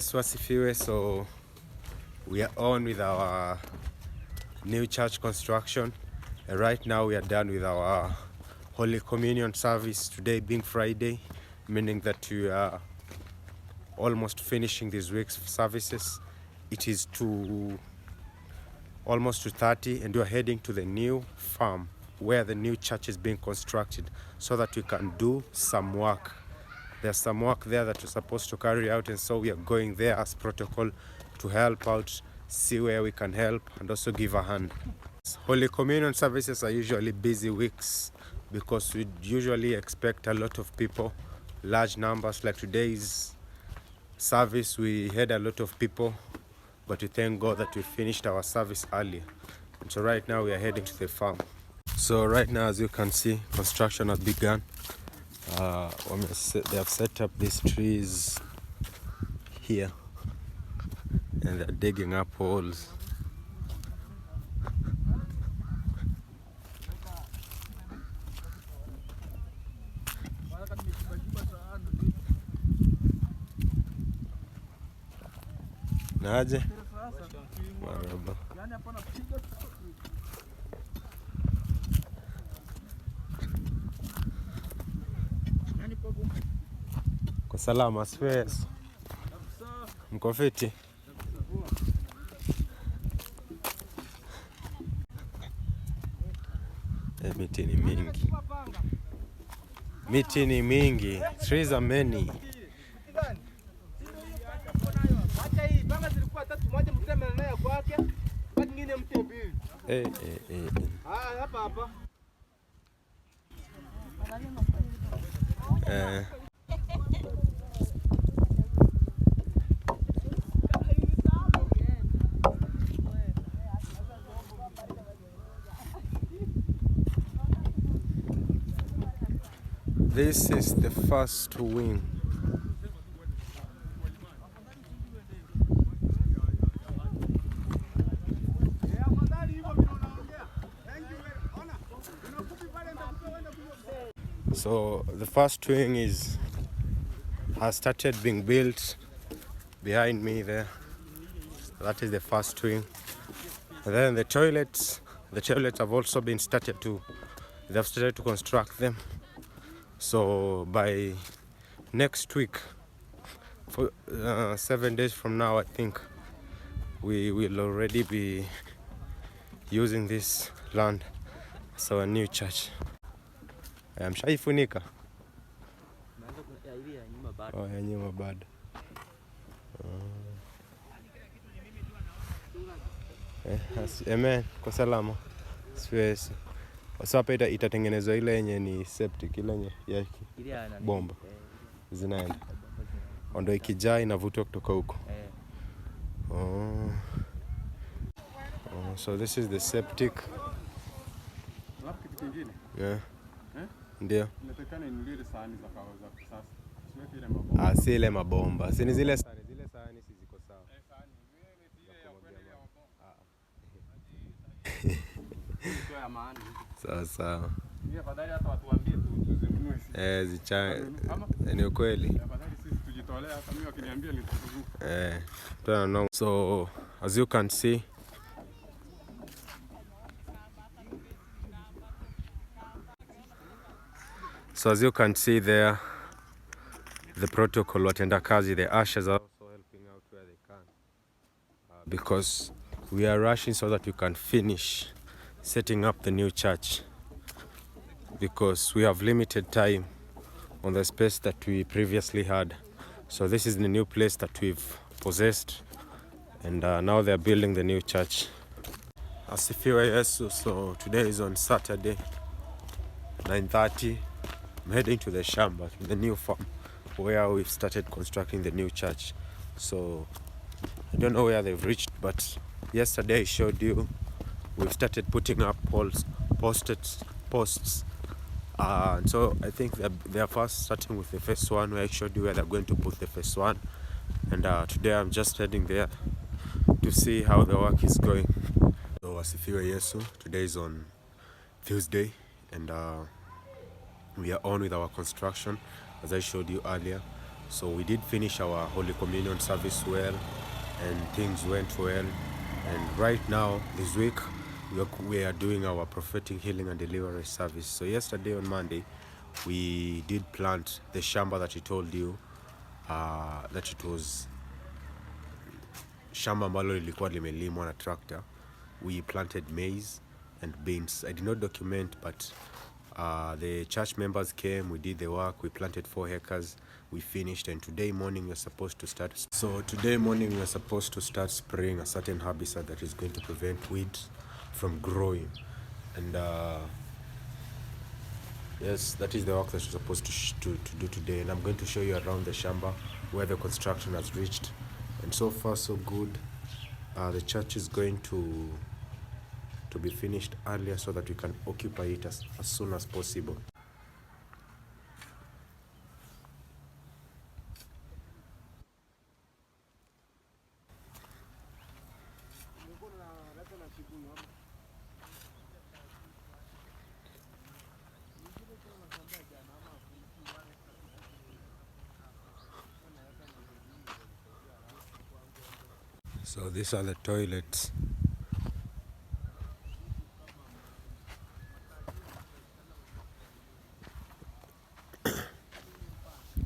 Wasifiwe. So we are on with our new church construction. Right now we are done with our Holy Communion service, today being Friday, meaning that we are almost finishing this week's services. It is almost 2:30 and we are heading to the new farm where the new church is being constructed so that we can do some work. There's some work there that we're supposed to carry out, and so we are going there as protocol to help out, see where we can help, and also give a hand. Holy Communion services are usually busy weeks because we usually expect a lot of people, large numbers. Like today's service, we had a lot of people, but we thank God that we finished our service earlier. And so right now we are heading to the farm. So right now, as you can see, construction has begun. They have set up these trees here and they're digging up holes. Naje? Maraba. Kwa salama swes. Mko fiti? Miti ni mingi. Miti ni mingi. Trees are many. This is the first wing. So the first wing has started being built behind me there. That is the first wing. And then the toilets have also been they've started to construct them. So by next week, for 7 days from now, I think we will already be using this land as our new church. Mshaifunika? Oh, ya nyuma bado. Amen. Kwa salama. Siwezi. Sasa hapa itatengenezwa ile yenye ni septic, ile yenye yake bomba zinaenda. Ndio ikijaa inavutwa kutoka huko. So this is the septic. Alafu kitu kingine? Yeah. Ndio. Inatakana inulie sahani za kisasa. Siweke ile mabomba. Si ile mabomba. Si ni zile sahani si ziko sawa. Sahani ile ya kwenda ile mabomba. Ya maana. Sawa. Ni afadhali hata watu waambie tu tuzinunue. Ni ukweli. Afadhali sisi tujitolea, hata mimi wakiniambia nitazunguka. So as you can see, there, the protocol, watendakazi, the ushers are also helping out where they can. Because we are rushing so that we can finish setting up the new church. Because we have limited time on the space that we previously had. So this is the new place that we've possessed. And now they're building the new church. Asifiwe Yesu. So today is on Saturday, 9:30. I'm heading to the shamba, the new farm, where we've started constructing the new church. So I don't know where they've reached, but yesterday I showed you we've started putting up posts. So I think they're first starting with the first one, where I showed you where they're going to put the first one. And today I'm just heading there to see how the work is going. So Asifiwe Yesu. Today is on Tuesday, and we are on with our construction as I showed you earlier. So we did finish our Holy Communion service well, and things went well. And right now, this week, we are doing our prophetic healing and deliverance service. So yesterday on Monday, we did plant the shamba that he told you that it was shamba ambalo lilikuwa limelimwa na tractor. We planted maize and beans. I did not document, but the church members came, we did the work, we planted 4 acres, we finished, and today morning we're supposed to start. So today morning we're supposed to start spraying a certain herbicide that is going to prevent weeds from growing. And yes, that is the work that we're supposed to do today. And I'm going to show you around the shamba where the construction has reached. And so far so good. The church is going to be finished earlier so that we can occupy it as soon as possible. So these are the toilets.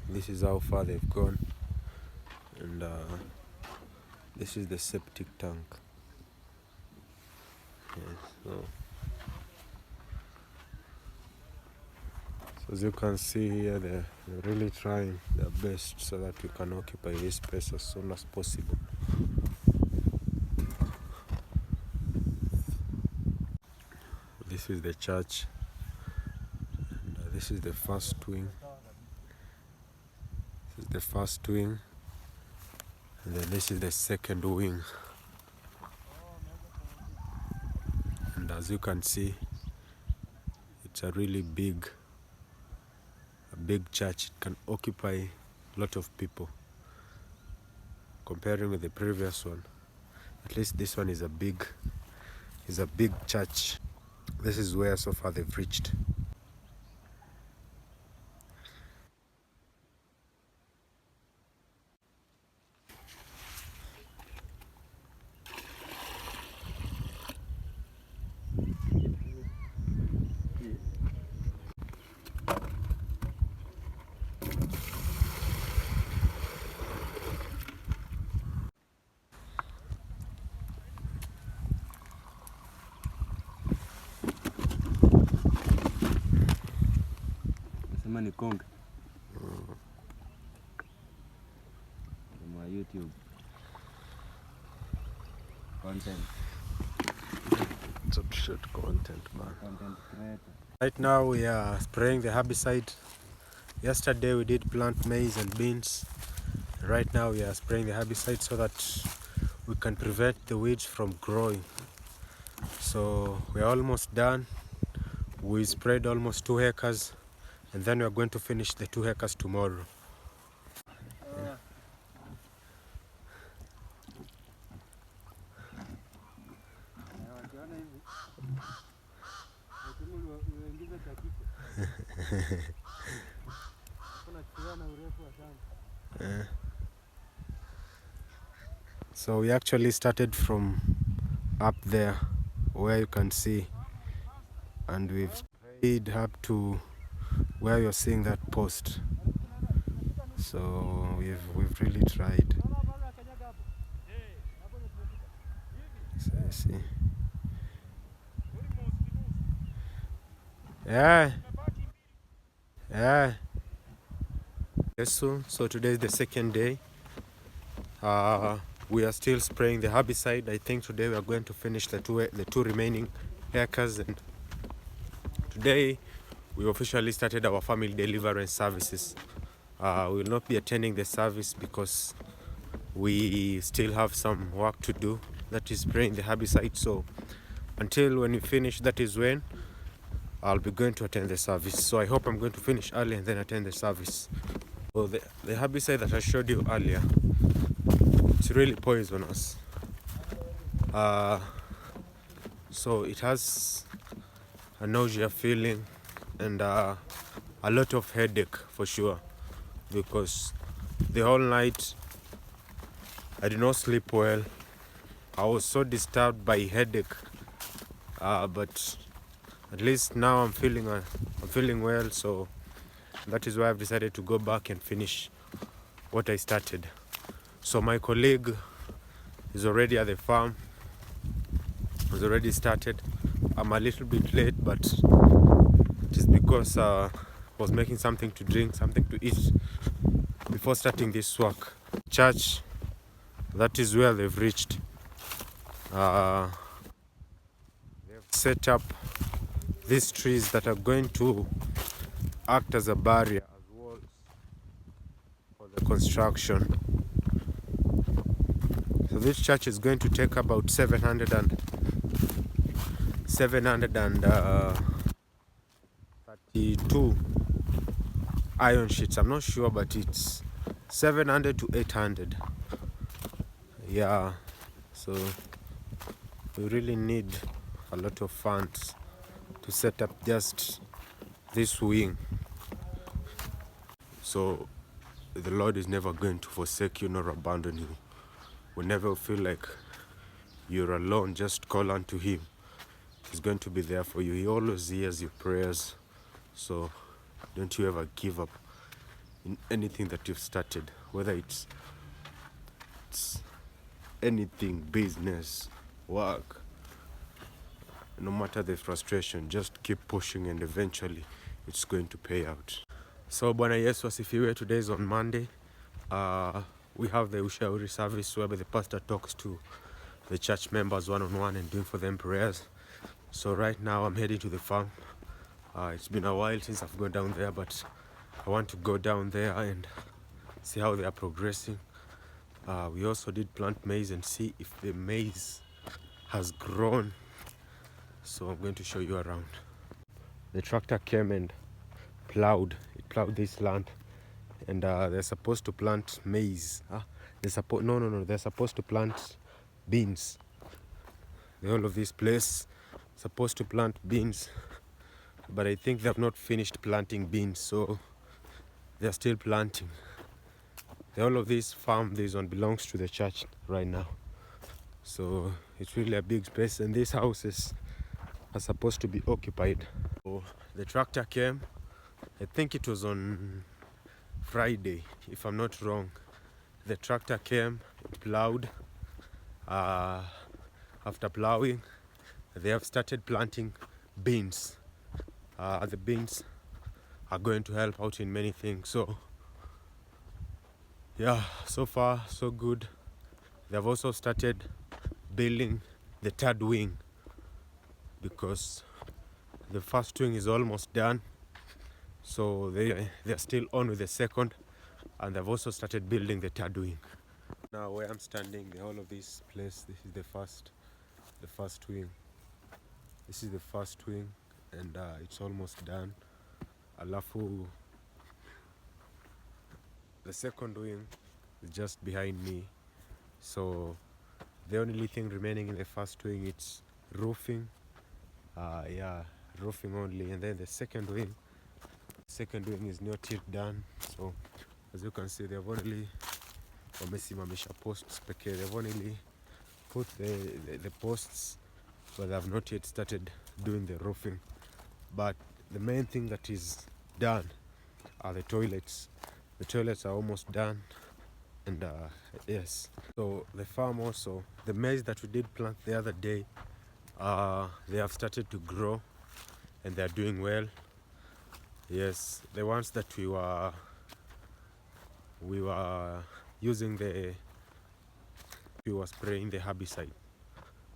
This is how far they've gone, and this is the septic tank. Yes, so as you can see here, they're really trying their best so that we can occupy this space as soon as possible. This is the church, and this is the first wing. This is the first wing, and then this is the second wing. And as you can see, it's a really big church. It can occupy a lot of people. Comparing with the previous one, at least this one is a big church. This is where so far they've reached. Nasema ni konga kama YouTube content. It's a short content, man. Content creator. Right now we are spraying the herbicide. Yesterday we did plant maize and beans. Right now we are spraying the herbicide so that we can prevent the weeds from growing. So we are almost done. We sprayed almost 2 acres, and then we are going to finish the 2 acres tomorrow. So we actually started from up there where you can see, and we've sprayed up to where you're seeing that post. So we've really tried. So you see. Yeah. Yes, so today is the second day. We are still spraying the herbicide. I think today we are going to finish the two remaining acres, and today we officially started our family deliverance services. We will not be attending the service because we still have some work to do, that is spraying the herbicide. So until when we finish, that is when I'll be going to attend the service. So I hope I'm going to finish early and then attend the service. So the herbicide that I showed you earlier, it's really poisonous. So it has a nausea feeling and a lot of headache for sure, because the whole night I did not sleep well. I was so disturbed by headache, but at least now I'm feeling well. So that is why I've decided to go back and finish what I started. So my colleague is already at the farm, has already started. I'm a little bit late, but it is because I was making something to drink, something to eat before starting this work. Church, that is where they've reached. They've set up these trees that are going to act as a barrier, as walls for the construction. So this church is going to take about 732 iron sheets. I'm not sure, but it's 700 to 800. Yeah, so we really need a lot of funds to set up just this wing. So the Lord is never going to forsake you nor abandon you. Whenever you feel like you're alone, just call unto Him. He's going to be there for you. He always hears your prayers. So don't you ever give up in anything that you've started, whether it's anything, business, work. No matter the frustration, just keep pushing and eventually it's going to pay out. So Bwana Yesu asifiwe. Today is on Monday. We have the Ushauri service where the pastor talks to the church members one-on-one and doing for them prayers. So right now I'm heading to the farm. It's been a while since I've gone down there, but I want to go down there and see how they are progressing. We also did plant maize and see if the maize has grown. So I'm going to show you around. The tractor came and plowed this land, and they're supposed to plant maize. They're supposed to plant beans. The whole of this place supposed to plant beans, but I think they have not finished planting beans, so they're still planting. The whole of this farm, this one belongs to the church right now. So it's really a big space, and these houses are supposed to be occupied. So the tractor came, I think it was on Friday, if I'm not wrong. The tractor came, it plowed. After plowing, they have started planting beans. The beans are going to help out in many things. So yeah, so far so good. They've also started building the third wing, because the first wing is almost done. So they're still on with the second, and they've also started building the third wing. Now where I'm standing, the whole of this place, this is the first wing. This is the first wing, and it's almost done. Alafu the second wing is just behind me. So the only thing remaining in the first wing, it's roofing. Roofing only. And then the second wing is not yet done. So as you can see, they've only posts pekee. They've only put the posts, but they have not yet started doing the roofing. But the main thing that is done are the toilets. The toilets are almost done, and yes. So the farm also, the maize that we did plant the other day, they have started to grow, and they are doing well. Yes, the ones that we were using we were spraying the herbicide.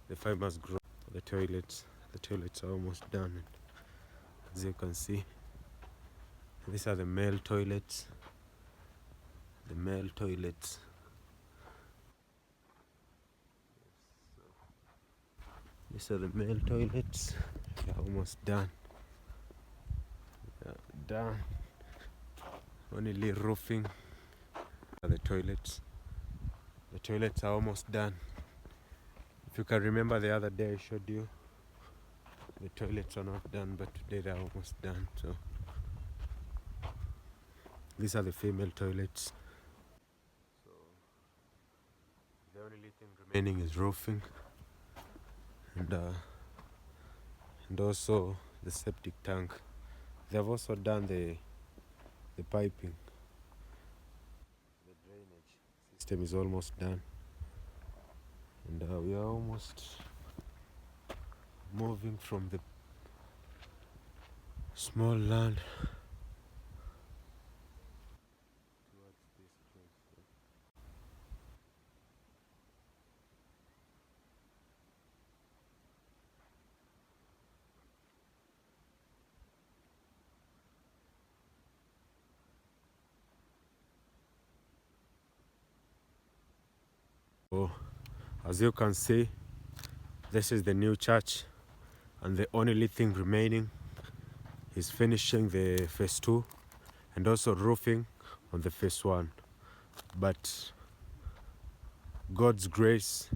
The farmers grow. The toilets are almost done. As you can see, these are the male toilets. These are the male toilets. They're almost done. Only roofing are the toilets. The toilets are almost done. If you can remember, the other day I showed you the toilets are not done, but today they're almost done. So these are the female toilets. The only thing remaining is roofing and also the septic tank. They have also done the piping. The drainage system is almost done, and we are almost moving from the small land towards this place. So, as you can see, this is the new church, and the only thing remaining is finishing the phase 2 and also roofing on the phase 1. But God's grace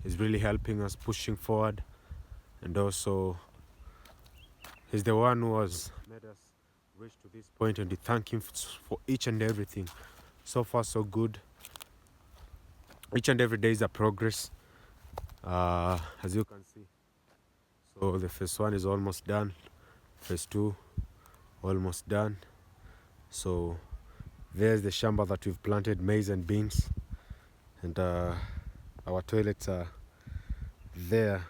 is really helping us pushing forward, and also He's the one who has made us reach to this point, and we thank Him for each and everything. So far, so good. Each and every day is a progress, as you can see. So the phase 1 is almost done, phase 2 almost done. So there's the shamba that we've planted maize and beans, and our toilets are there.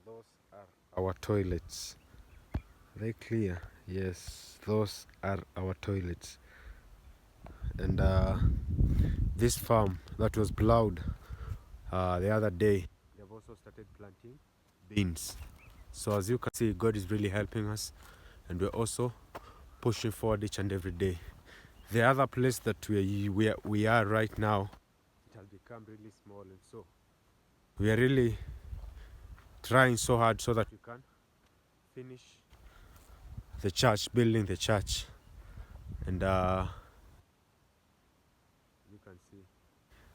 Those are our toilets. Are they clear? Yes, those are our toilets. And this farm that was plowed the other day, they have also started planting beans. So as you can see, God is really helping us, and we're also pushing forward each and every day. The other place that we are right now, it has become really small, and so we are really trying so hard so that we can finish the church, building the church. And you can see,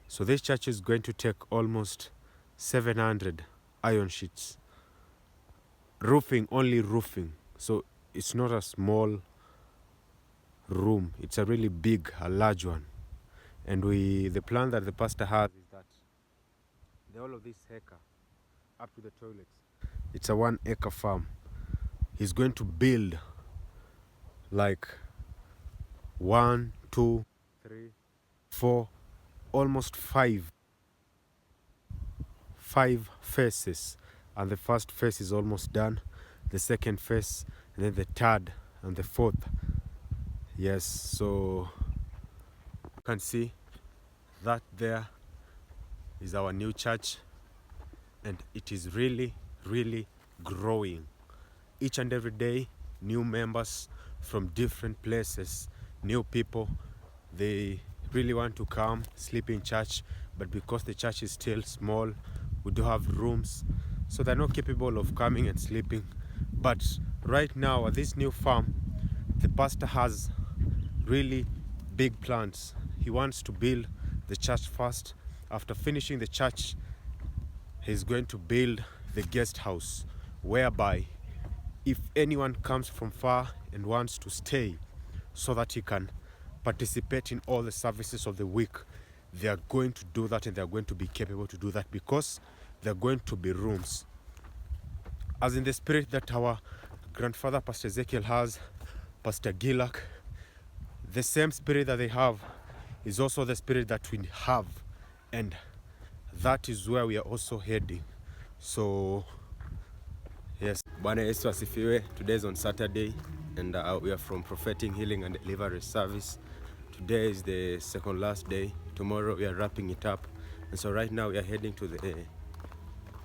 so this church is going to take almost 700 iron sheets, roofing, only roofing. So it's not a small room, it's a really big, a large one. And the plan that the pastor has is that all of this acre up to the toilets, it's a 1 acre farm. He's going to build like 1, 2, 3, 4, almost five phases. And the first phase is almost done, the second phase, and then the third and the fourth. Yes, so you can see that there is our new church, and it is really, really growing. Each and every day, new members from different places, new people, they really want to come sleep in church, but because the church is still small, we do have rooms, so they're not capable of coming and sleeping. But right now at this new farm, the pastor has really big plans. He wants to build the church first. After finishing the church, he's going to build the guest house, whereby if anyone comes from far and wants to stay so that he can participate in all the services of the week, they are going to do that, and they are going to be capable to do that, because there are going to be rooms. As in the spirit that our grandfather Pastor Ezekiel has, Pastor Gilak, the same spirit that they have is also the spirit that we have, and that is where we are also heading. So yes, Bwana Yesu asifiwe. Today is on Saturday, and we are from Prophetic Healing and Deliverance Service. Today is the second last day. Tomorrow we are wrapping it up, and so right now we are heading to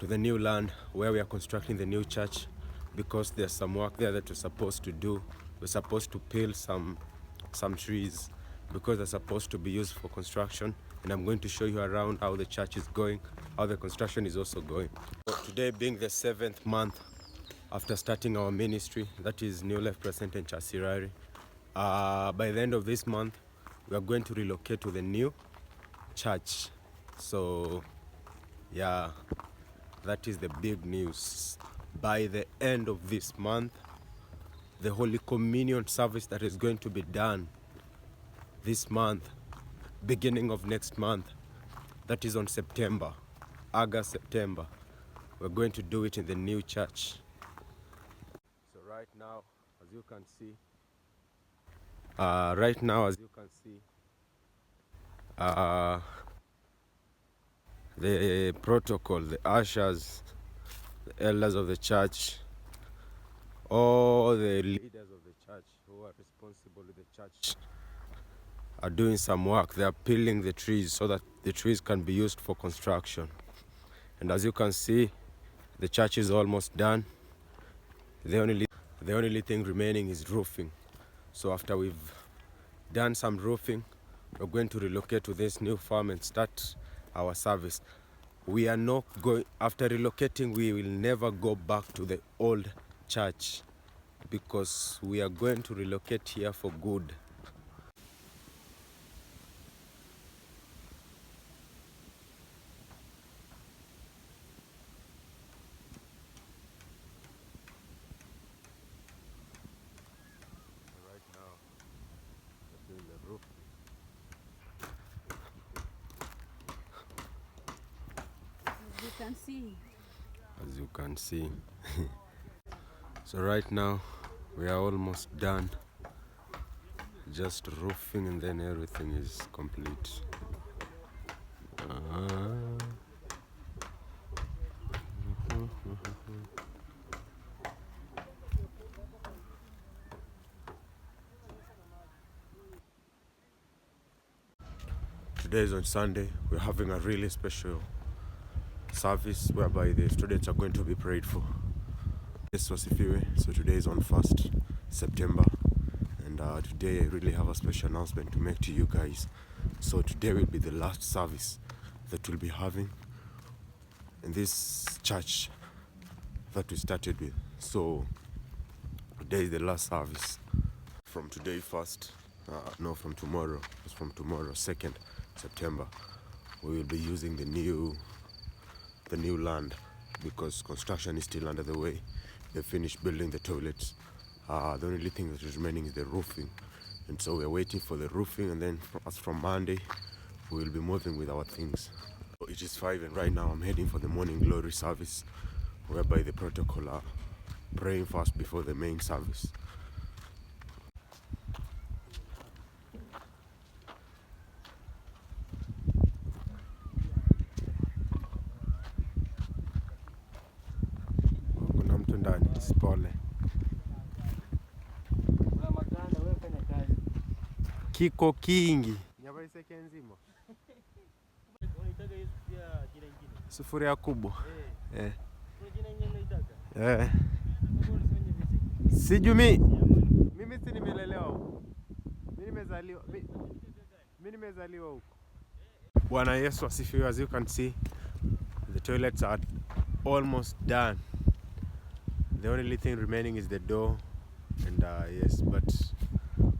the new land where we are constructing the new church, because there's some work there that we're supposed to do. We're supposed to peel some trees, because they're supposed to be used for construction, and I'm going to show you around how the church is going, how the construction is also going. So today being the 7th month after starting our ministry, that is Newlife Present in Chasirari, by the end of this month we are going to relocate to the new church. So yeah, that is the big news. By the end of this month, the Holy Communion service that is going to be done this month beginning of next month. That is on September, August, September. We're going to do it in the new church. So right now, as you can see, the protocol, the ushers, the elders of the church, all the leaders of the church who are responsible with the church are doing some work. They are peeling the trees so that the trees can be used for construction. And as you can see, the church is almost done. The only thing remaining is roofing. So after we've done some roofing, we're going to relocate to this new farm and start our service. We are not going, after relocating, we will never go back to the old church because we are going to relocate here for good. Right now, we're doing the roof. As you can see. So right now we are almost done, just roofing and then everything is complete. Today is on Sunday. We're having a really special service whereby the students are going to be prayed for. This was Ifiwe. So today is on 1st September, and today I really have a special announcement to make to you guys. So today will be the last service that we'll be having in this church that we started with. So today is the last service. From today first, from tomorrow, it's from tomorrow 2nd September, we will be using the new land because construction is still under the way. They finished building the toilets. The only thing that is remaining is the roofing, and so we're waiting for the roofing, and then from Monday we will be moving with our things. So it is 5 and right now I'm heading for the morning glory service whereby the protocol are praying first before the main service. Kuna mtu ndani, pole. Kiko kingi. Nyabaiseke nzima. Sufuria kubwa. Sijui mimi si nimelelewa huko. Mimi nimezaliwa huko. Bwana Yesu asifiwe. As you can see, the toilets are almost done. The only thing remaining is the door, and yes, but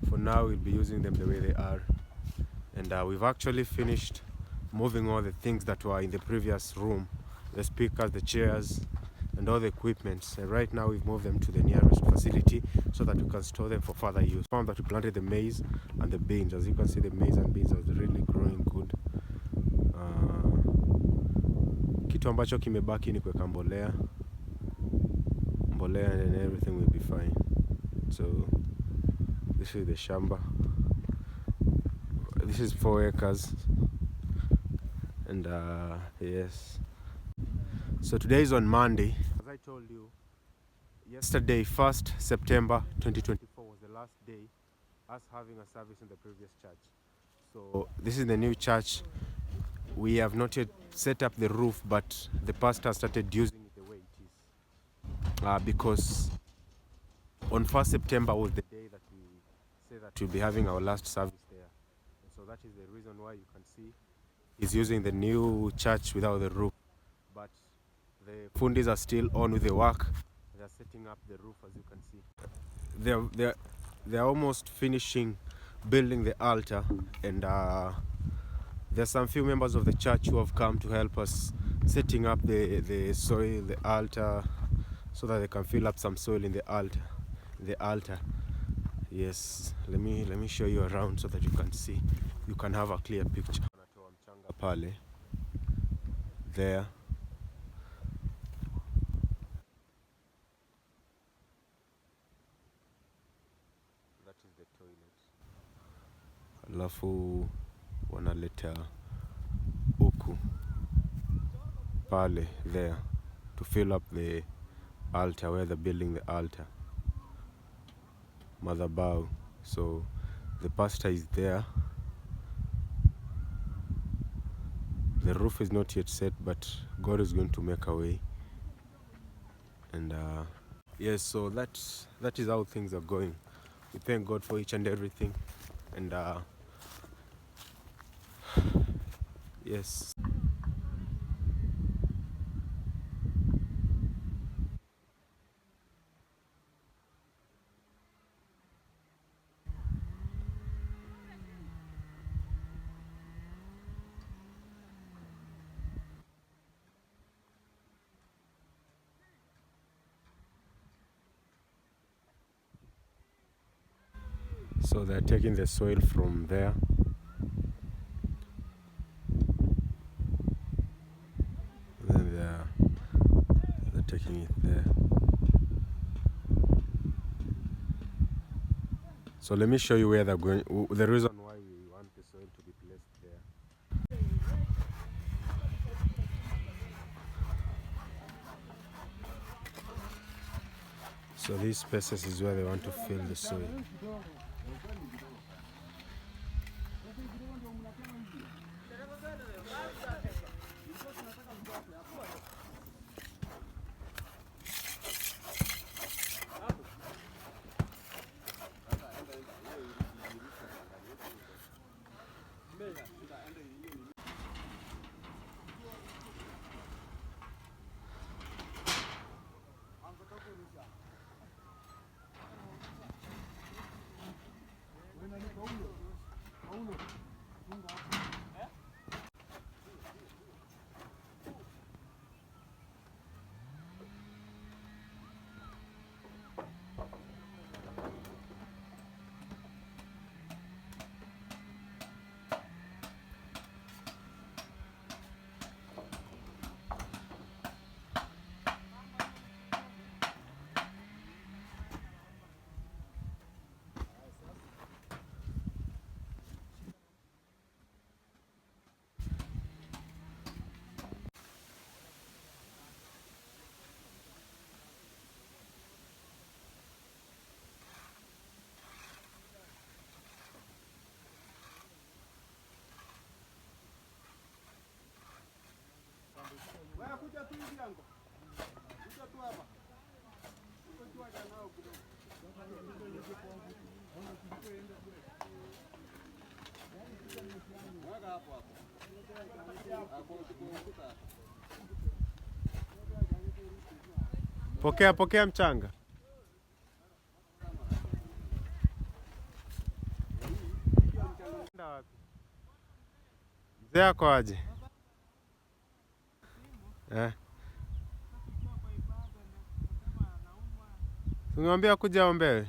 for now we'll be using them the way they are. And we've actually finished moving all the things that were in the previous room, the speakers, the chairs, and all the equipment. And right now we've moved them to the nearest facility so that we can store them for further use. Found that we planted the maize and the beans. As you can see, the maize and beans are really growing good. Kitu ambacho kimebaki ni kuweka mbolea, and everything will be fine. So this is the shamba. This is 4 acres, and yes. So today is on Monday. As I told you, yesterday, 1st September 2024 was the last day us having a service in the previous church. So this is the new church. We have not yet set up the roof, but the pastor started using it the way it is. Because on 1st September was the day that we say that we'll be having our last service there. And so that is the reason why you can see he's using the new church without the roof. But the fundis are still on with the work. They're setting up the roof, as you can see. They're almost finishing building the altar, and there's some few members of the church who have come to help us setting up the soil, the altar, so that they can fill up some soil in the altar. Yes, let me show you around so that you can see. you can have a clear picture. Wanatoa mchanga pale, there. That is the toilet. Alafu wanaleta huku pale, there, to fill up the altar, where they're building the altar, madhabahu. So the pastor is there. The roof is not yet set, but God is going to make a way. And yes, so that is how things are going. We thank God for each and everything. And yes. So they're taking the soil from there. Then they're taking it there. So let me show you where they're going. The reason why we want the soil to be placed there. So these spaces is where they want to fill the soil. Pokea mchanga. Mzee ako aje? Ungewambia kuja ombewe.